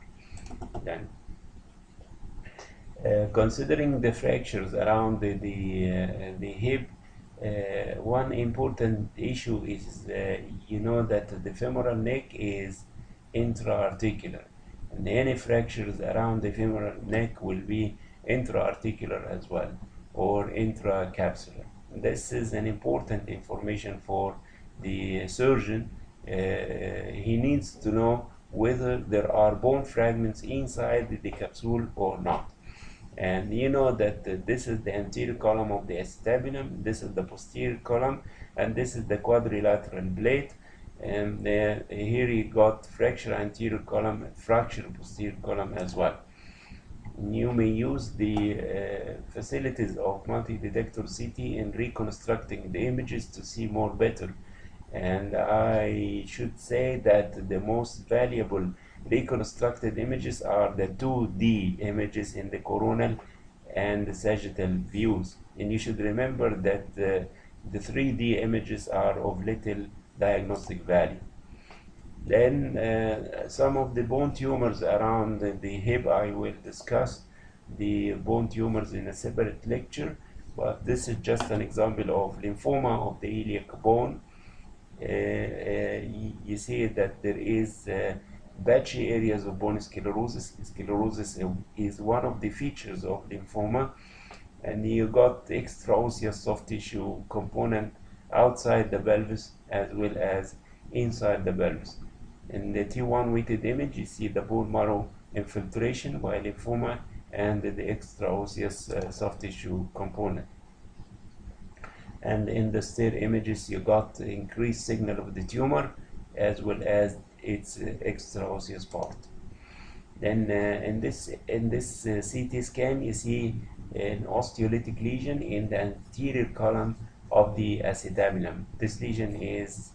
Then, considering the fractures around the hip, one important issue is you know that the femoral neck is intra-articular, and any fractures around the femoral neck will be intra-articular as well, or intracapsular. This is an important information for the surgeon. He needs to know whether there are bone fragments inside the capsule or not. And you know that this is the anterior column of the acetabulum, this is the posterior column, and this is the quadrilateral blade. And here you got fracture anterior column, fracture posterior column as well. You may use the facilities of multi-detector CT in reconstructing the images to see more better. And I should say that the most valuable reconstructed images are the 2D images in the coronal and the sagittal views. And you should remember that the 3D images are of little diagnostic value. Then some of the bone tumors around the hip, I will discuss the bone tumors in a separate lecture, but this is just an example of lymphoma of the iliac bone. You see that there is patchy areas of bone sclerosis. Sclerosis is one of the features of lymphoma, and you got extraosseous soft tissue component outside the pelvis as well as inside the pelvis. In the T1 weighted image, you see the bone marrow infiltration by lymphoma and the extraosseous soft tissue component. And in the STIR images, you got increased signal of the tumor as well as its extraosseous part. Then in this CT scan, you see an osteolytic lesion in the anterior column of the acetabulum. This lesion is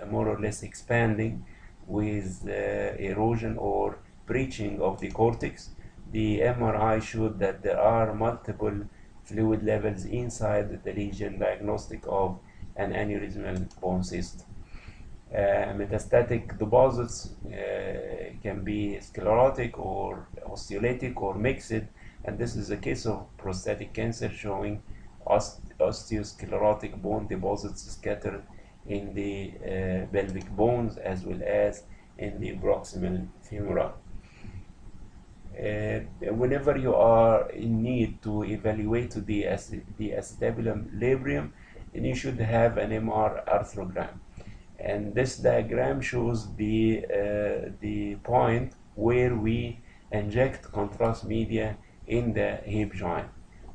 more or less expanding with erosion or breaching of the cortex. The MRI showed that there are multiple fluid levels inside the lesion, diagnostic of an aneurysmal bone cyst. Metastatic deposits can be sclerotic or osteolytic or mixed, and this is a case of prostatic cancer showing osteosclerotic bone deposits scattered in the pelvic bones as well as in the proximal femora. Whenever you are in need to evaluate the acetabulum labrium, then you should have an MR arthrogram. And this diagram shows the point where we inject contrast media in the hip joint.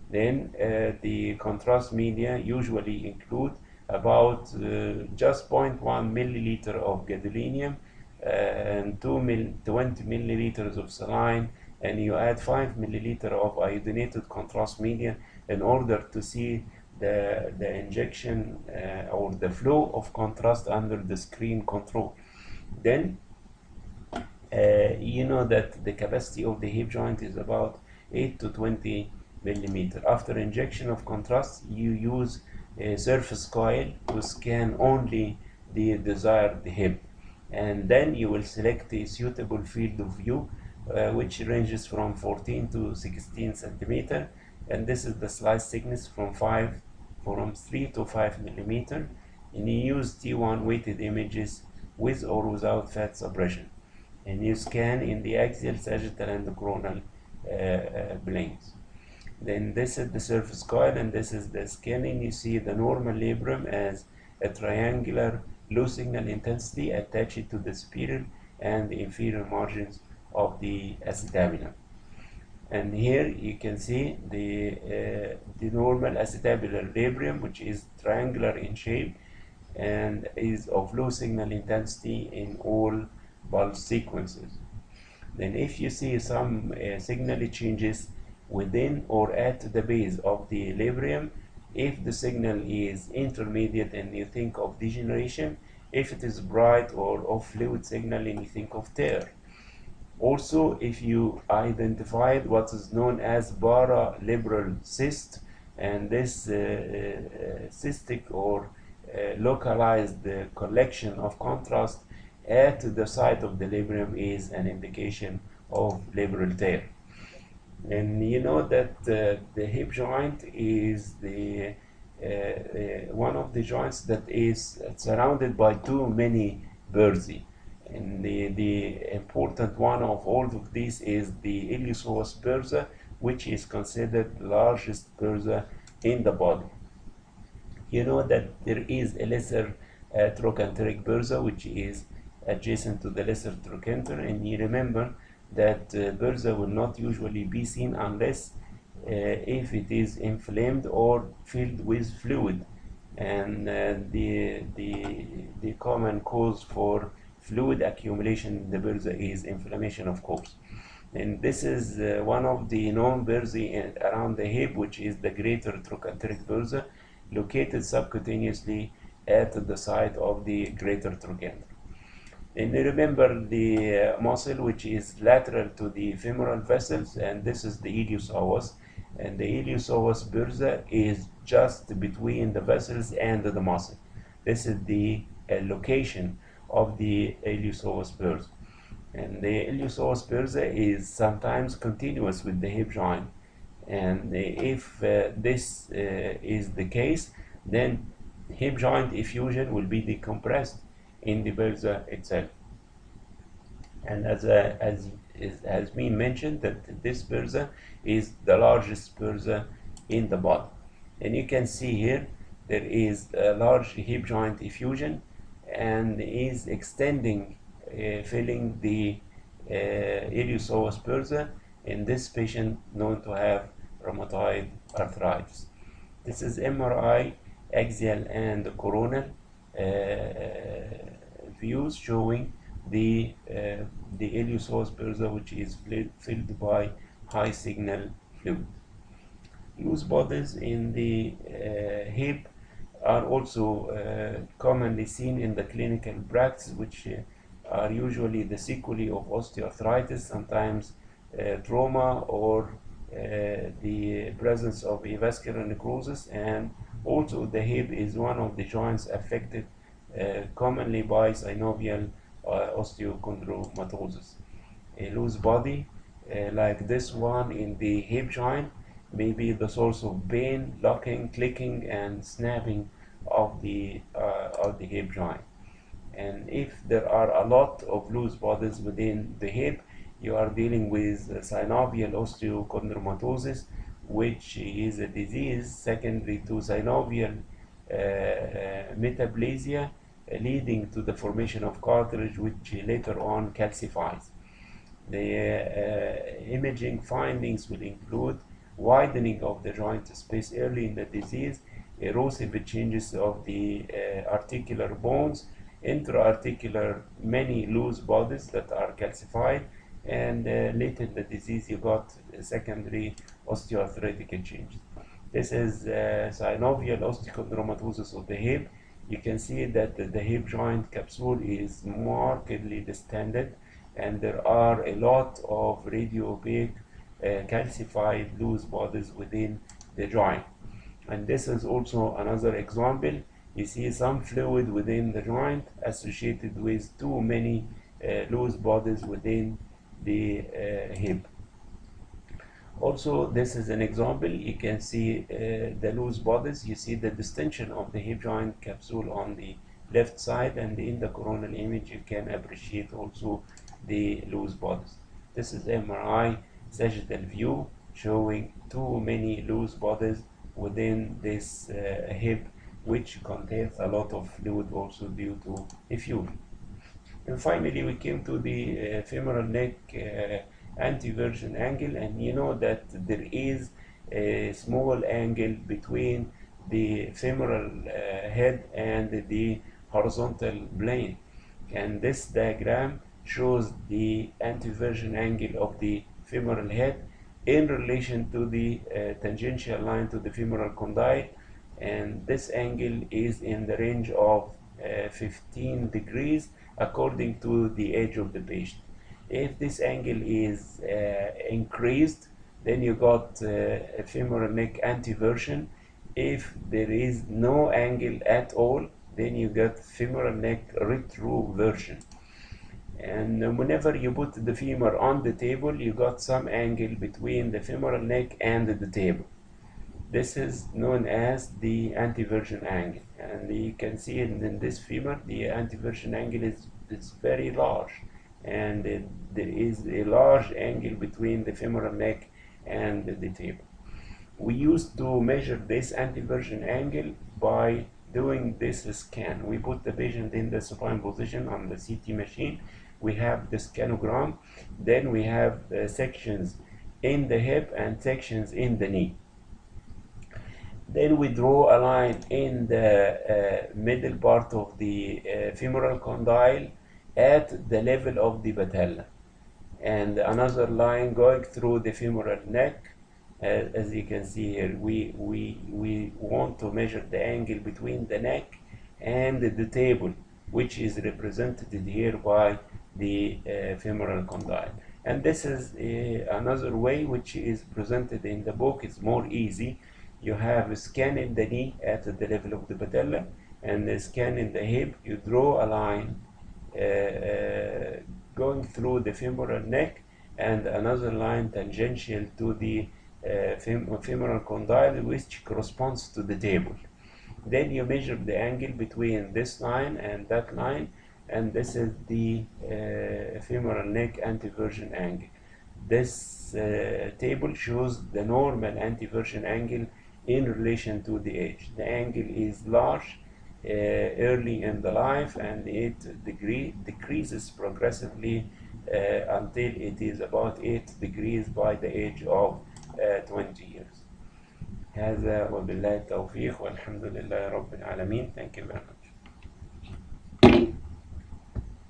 Then the contrast media usually include about just 0.1 milliliter of gadolinium and 20 milliliters of saline, and you add 5 milliliter of iodinated contrast media in order to see the injection or the flow of contrast under the screen control. Then you know that the capacity of the hip joint is about 8 to 20 millimeter. After injection of contrast, you use a surface coil to scan only the desired hip, and then you will select a suitable field of view which ranges from 14 to 16 centimeter, and this is the slice thickness from 3 to 5 millimeter, and you use T1 weighted images with or without fat suppression, and you scan in the axial, sagittal, and the coronal planes. Then this is the surface coil, and this is the scanning. You see the normal labrum as a triangular low signal intensity attached to the superior and the inferior margins of the acetabulum. And here you can see the normal acetabular labrium, which is triangular in shape and is of low signal intensity in all pulse sequences. Then if you see some signal changes within or at the base of the labrum. If the signal is intermediate and you think of degeneration, if it is bright or of fluid signal and you think of tear. Also, if you identified what is known as paralabral cyst, and this cystic or localized collection of contrast at the site of the labrum is an indication of labral tear. And you know that the hip joint is the one of the joints that is surrounded by too many bursae. And the important one of all of these is the iliopsoas bursa, which is considered the largest bursa in the body. You know that there is a lesser trochanteric bursa, which is adjacent to the lesser trochanter, and you remember that bursa will not usually be seen unless if it is inflamed or filled with fluid. And the common cause for fluid accumulation in the bursa is inflammation, of course. And this is one of the known bursae around the hip, which is the greater trochanteric bursa, located subcutaneously at the site of the greater trochanter. And remember the muscle which is lateral to the femoral vessels, and this is the iliopsoas. And the iliopsoas bursa is just between the vessels and the muscle. This is the location of the iliopsoas bursa. And the iliopsoas bursa is sometimes continuous with the hip joint. And if this is the case, then hip joint effusion will be decompressed in the bursa itself. And as has been mentioned, that this bursa is the largest bursa in the body. And you can see here there is a large hip joint effusion and is extending, filling the iliopsoas bursa in this patient known to have rheumatoid arthritis. This is MRI axial and coronal views showing the iliopsoas bursa, which is filled by high signal fluid. Loose bodies in the hip are also commonly seen in the clinical practice, which are usually the sequelae of osteoarthritis, sometimes trauma, or the presence of avascular necrosis. And also the hip is one of the joints affected commonly by synovial osteochondromatosis. A loose body like this one in the hip joint may be the source of pain, locking, clicking, and snapping of the hip joint. And if there are a lot of loose bodies within the hip, you are dealing with synovial osteochondromatosis, which is a disease secondary to synovial metaplasia, leading to the formation of cartilage, which later on calcifies. The imaging findings will include widening of the joint space early in the disease, erosive changes of the articular bones, intra-articular many loose bodies that are calcified, and later in the disease you got secondary osteoarthritic changes. This is synovial osteochondromatosis of the hip. You can see that the hip joint capsule is markedly distended, and there are a lot of radio-opaque calcified loose bodies within the joint. And this is also another example. You see some fluid within the joint associated with too many loose bodies within the hip. Also, this is an example. You can see the loose bodies. You see the distension of the hip joint capsule on the left side, and in the coronal image you can appreciate also the loose bodies. This is MRI sagittal view showing too many loose bodies within this hip, which contains a lot of fluid also due to effusion. And finally, we came to the femoral neck anteversion angle, and you know that there is a small angle between the femoral head and the horizontal plane. And this diagram shows the anteversion angle of the femoral head in relation to the tangential line to the femoral condyle, and this angle is in the range of 15 degrees according to the age of the patient. If this angle is increased, then you got a femoral neck anteversion. If there is no angle at all, then you get femoral neck retroversion. And whenever you put the femur on the table, you got some angle between the femoral neck and the table. This is known as the anteversion angle, and you can see in this femur the anteversion angle is very large, and there is a large angle between the femoral neck and the table. We used to measure this anteversion angle by doing this scan. We put the patient in the supine position on the CT machine. We have the scanogram, then we have sections in the hip and sections in the knee. Then we draw a line in the middle part of the femoral condyle at the level of the patella, and another line going through the femoral neck. As you can see here, we want to measure the angle between the neck and the table, which is represented here by the femoral condyle. And this is another way which is presented in the book. It's more easy. You have a scan in the knee at the level of the patella, and a scan in the hip. You draw a line going through the femoral neck, and another line tangential to the femoral condyle, which corresponds to the table. Then you measure the angle between this line and that line, and this is the femoral neck anteversion angle. This table shows the normal anteversion angle in relation to the age. The angle is large early in the life, and it decreases progressively until it is about 8 degrees by the age of 20 years. هذا وبالله التوفيق والحمد لله رب العالمين. Thank you very much.